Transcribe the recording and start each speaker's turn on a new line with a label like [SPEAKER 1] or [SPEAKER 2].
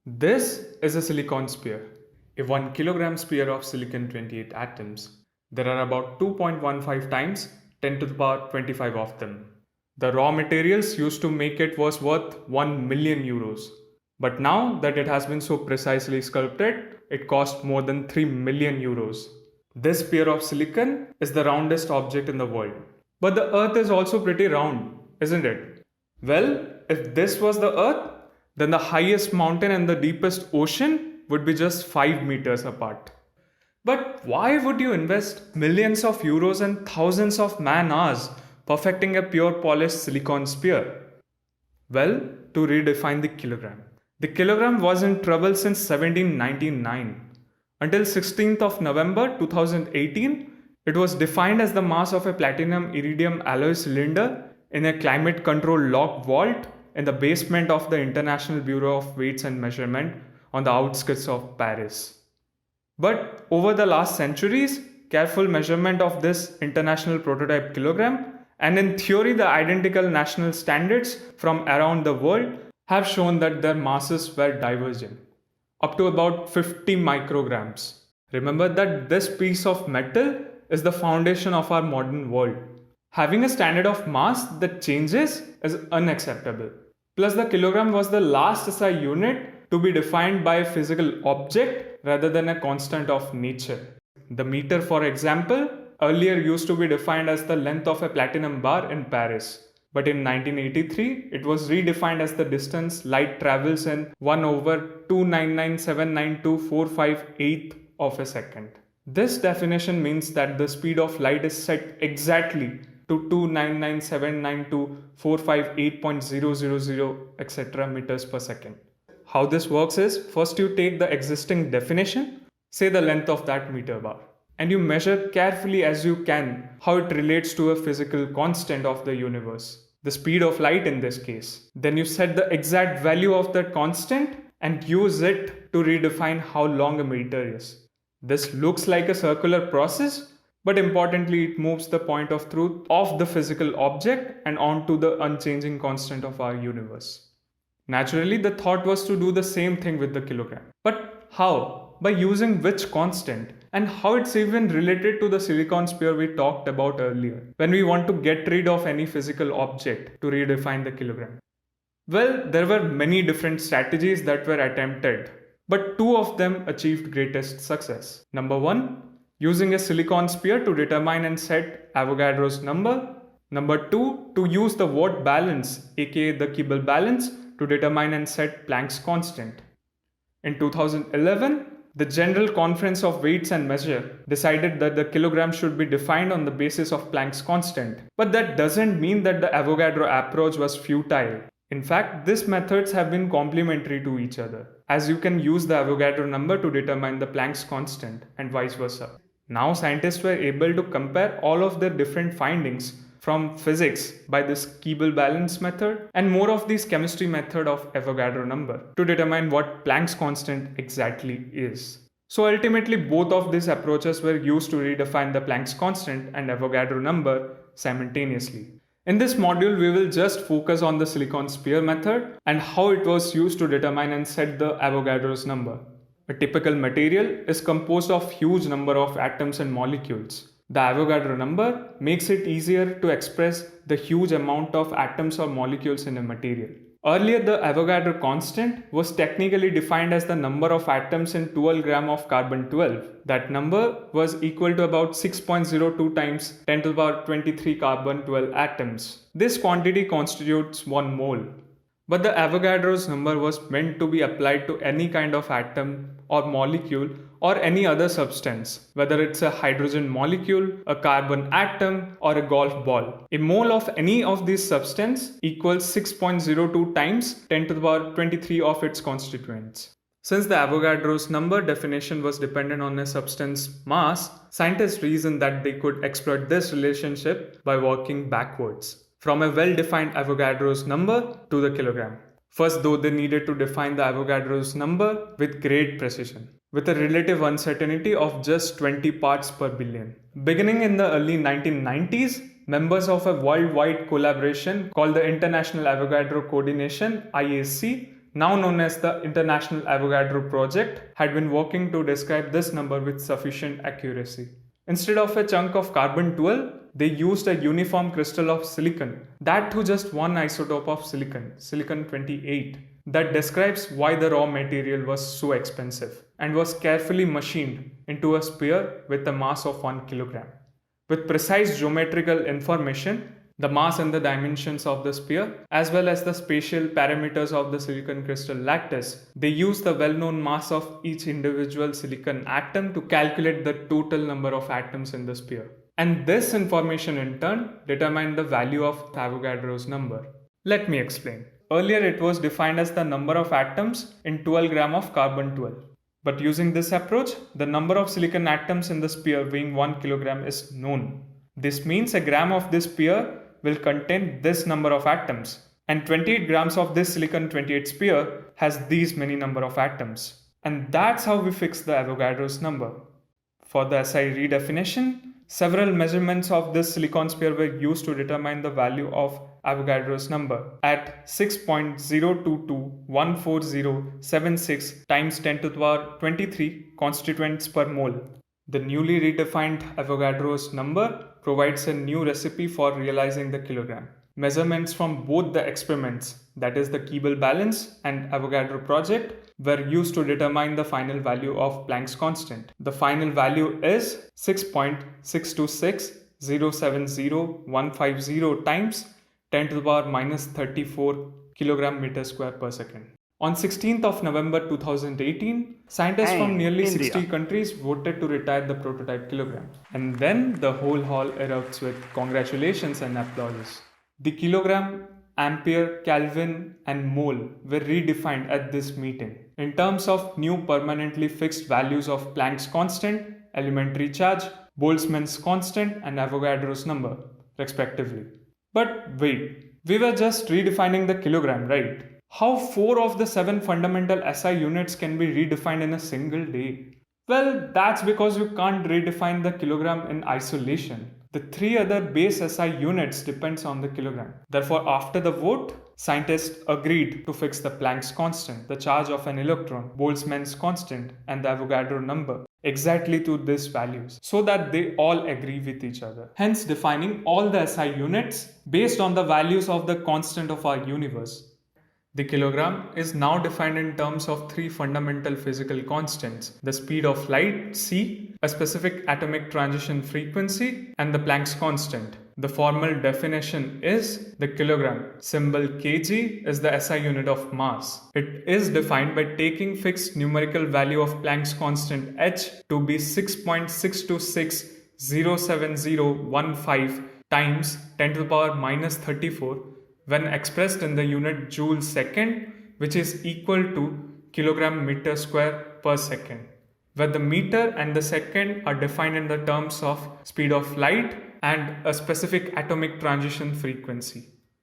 [SPEAKER 1] This is a silicon sphere. A 1 kilogram sphere of silicon 28 atoms. There are about 2.15 times 10 to the power 25 of them. The raw materials used to make it was worth 1 million euros. But now that it has been so precisely sculpted, it cost more than 3 million euros. This sphere of silicon is the roundest object in the world. But the earth is also pretty round, isn't it? Well, if this was the earth, then the highest mountain and the deepest ocean would be just 5 meters apart. But why would you invest millions of euros and thousands of man hours perfecting a pure polished silicon sphere? Well, to redefine the kilogram. The kilogram was in trouble since 1799. Until 16th of November 2018, it was defined as the mass of a platinum iridium alloy cylinder in a climate controlled locked vault in the basement of the International Bureau of Weights and Measurement on the outskirts of Paris. But over the last centuries, careful measurement of this international prototype kilogram and in theory the identical national standards from around the world have shown that their masses were divergent, up to about 50 micrograms. Remember that this piece of metal is the foundation of our modern world. Having a standard of mass that changes is unacceptable. Plus, the kilogram was the last SI unit to be defined by a physical object rather than a constant of nature. The meter, for example, earlier used to be defined as the length of a platinum bar in Paris. But in 1983, it was redefined as the distance light travels in 1 over 299,792,458 of a second. This definition means that the speed of light is set exactly to 299,792,458.000 etc. meters per second. How this works is, first you take the existing definition, say the length of that meter bar, and you measure carefully as you can how it relates to a physical constant of the universe, the speed of light in this case. Then you set the exact value of that constant and use it to redefine how long a meter is. This looks like a circular process, but importantly, it moves the point of truth off the physical object and onto the unchanging constant of our universe. Naturally, the thought was to do the same thing with the kilogram. But how? By using which constant? And how it's even related to the silicon sphere we talked about earlier, when we want to get rid of any physical object to redefine the kilogram. Well, there were many different strategies that were attempted, but two of them achieved greatest success. Number one, using a silicon sphere to determine and set Avogadro's number. Number two, to use the Watt balance, aka the Keeble balance, to determine and set Planck's constant. In 2011, the General Conference of Weights and Measure decided that the kilogram should be defined on the basis of Planck's constant. But that doesn't mean that the Avogadro approach was futile. In fact, these methods have been complementary to each other, as you can use the Avogadro number to determine the Planck's constant and vice versa. Now scientists were able to compare all of their different findings from physics by this Keeble balance method and more of this chemistry method of Avogadro number to determine what Planck's constant exactly is. So ultimately both of these approaches were used to redefine the Planck's constant and Avogadro number simultaneously. In this module, we will just focus on the silicon sphere method and how it was used to determine and set the Avogadro's number. A typical material is composed of huge number of atoms and molecules. The Avogadro number makes it easier to express the huge amount of atoms or molecules in a material. Earlier, the Avogadro constant was technically defined as the number of atoms in 12 gram of carbon-12. That number was equal to about 6.02 times 10 to the power 23 carbon-12 atoms. This quantity constitutes 1 mole. But the Avogadro's number was meant to be applied to any kind of atom or molecule or any other substance, whether it's a hydrogen molecule, a carbon atom, or a golf ball. A mole of any of these substance equals 6.02 times 10 to the power 23 of its constituents. Since the Avogadro's number definition was dependent on a substance mass, scientists reasoned that they could exploit this relationship by working backwards, from a well-defined Avogadro's number to the kilogram. First, though, they needed to define the Avogadro's number with great precision, with a relative uncertainty of just 20 parts per billion. Beginning in the early 1990s, members of a worldwide collaboration called the International Avogadro Coordination (IAC) now known as the International Avogadro Project, had been working to describe this number with sufficient accuracy. Instead of a chunk of carbon-12, they used a uniform crystal of silicon, that too just one isotope of silicon, silicon-28, that describes why the raw material was so expensive and was carefully machined into a sphere with a mass of 1 kilogram. With precise geometrical information, the mass and the dimensions of the sphere, as well as the spatial parameters of the silicon crystal lattice, they use the well-known mass of each individual silicon atom to calculate the total number of atoms in the sphere. And this information in turn determined the value of Avogadro's number. Let me explain. Earlier it was defined as the number of atoms in 12 gram of carbon-12. But using this approach, the number of silicon atoms in the sphere weighing 1 kilogram is known. This means a gram of this sphere will contain this number of atoms, and 28 grams of this silicon-28 sphere has these many number of atoms. And that's how we fix the Avogadro's number. For the SI redefinition, several measurements of this silicon sphere were used to determine the value of Avogadro's number at 6.022-14076 times 10 to the power 23 constituents per mole. The newly redefined Avogadro's number provides a new recipe for realizing the kilogram. Measurements from both the experiments, that is the Keeble balance and Avogadro project, were used to determine the final value of Planck's constant. The final value is 6.626070,150 times 10 to the power minus 34 kilogram meter square per second. On 16th of November 2018, scientists from nearly 60 countries voted to retire the prototype kilogram. And then the whole hall erupts with congratulations and applause. The kilogram, ampere, Kelvin, and mole were redefined at this meeting in terms of new permanently fixed values of Planck's constant, elementary charge, Boltzmann's constant, and Avogadro's number, respectively. But wait, we were just redefining the kilogram, right? How 4 of the 7 fundamental SI units can be redefined in a single day? Well, that's because you can't redefine the kilogram in isolation. The 3 other base SI units depends on the kilogram. Therefore, after the vote, scientists agreed to fix the Planck's constant, the charge of an electron, Boltzmann's constant, and the Avogadro number exactly to these values so that they all agree with each other. Hence, defining all the SI units based on the values of the constant of our universe. The kilogram is now defined in terms of 3 fundamental physical constants: the speed of light, c, a specific atomic transition frequency, and the Planck's constant. The formal definition is the kilogram, symbol kg, is the SI unit of mass. It is defined by taking fixed numerical value of Planck's constant h to be 6.62607015 times 10 to the power minus 34 when expressed in the unit joule second, which is equal to kilogram meter square per second, where the meter and the second are defined in the terms of speed of light and a specific atomic transition frequency.